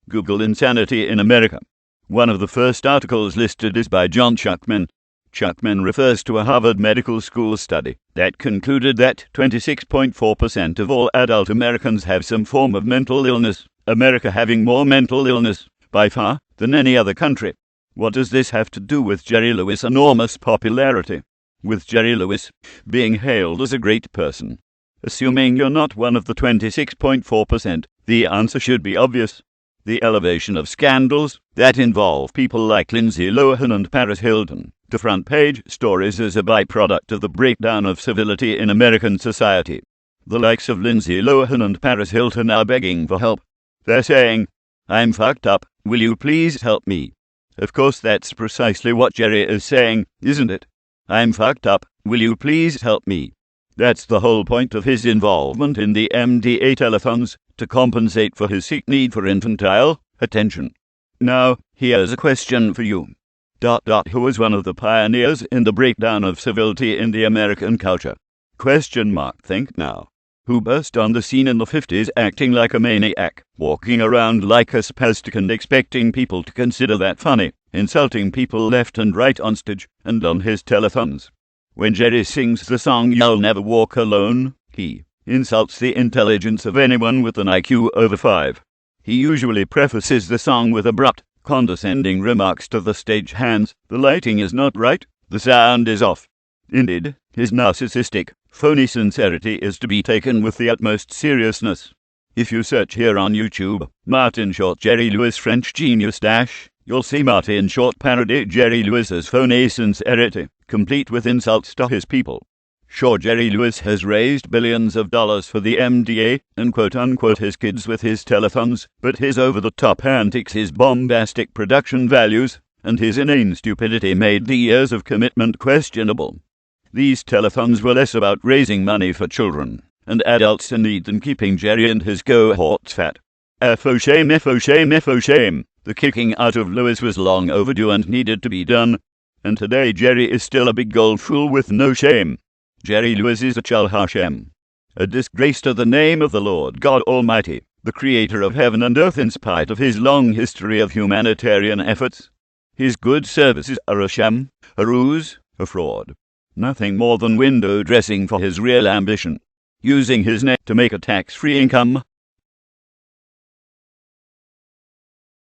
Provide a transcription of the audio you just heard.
Google Insanity in America. One of the first articles listed is by John Chuckman. Chuckman refers to a Harvard Medical School study that concluded that 26.4% of all adult Americans have some form of mental illness, America having more mental illness, by far, than any other country. What does this have to do with Jerry Lewis' enormous popularity? With Jerry Lewis being hailed as a great person? Assuming you're not one of the 26.4%, the answer should be obvious. The elevation of scandals that involve people like Lindsay Lohan and Paris Hilton to front-page stories is a byproduct of the breakdown of civility in American society. The likes of Lindsay Lohan and Paris Hilton are begging for help. They're saying, "I'm fucked up, will you please help me?" Of course that's precisely what Jerry is saying, isn't it? "I'm fucked up, will you please help me?" That's the whole point of his involvement in the MDA telethons, to compensate for his sick need for infantile attention. Now, here's a question for you. Who was one of the pioneers in the breakdown of civility in the American culture? Think now. Who burst on the scene in the 50s acting like a maniac, walking around like a spastic and expecting people to consider that funny, insulting people left and right on stage and on his telethons? When Jerry sings the song "You'll Never Walk Alone," he insults the intelligence of anyone with an IQ over 5. He usually prefaces the song with abrupt, condescending remarks to the stage hands. The lighting is not right, the sound is off. Indeed, his narcissistic, phony sincerity is to be taken with the utmost seriousness. If you search here on YouTube, Martin Short Jerry Lewis French Genius - you'll see Martin Short parody Jerry Lewis's phony sincerity, complete with insults to his people. Sure, Jerry Lewis has raised billions of dollars for the MDA and quote-unquote his kids with his telethons, but his over-the-top antics, his bombastic production values, and his inane stupidity made the years of commitment questionable. These telethons were less about raising money for children and adults in need than keeping Jerry and his cohorts fat. F-o shame, F-o shame, F-o shame. The kicking out of Lewis was long overdue and needed to be done, and today Jerry is still a big gold fool with no shame. Jerry Lewis is a Chal Hashem, a disgrace to the name of the Lord God Almighty, the creator of heaven and earth, in spite of his long history of humanitarian efforts. His good services are a sham, a ruse, a fraud. Nothing more than window dressing for his real ambition, using his net to make a tax-free income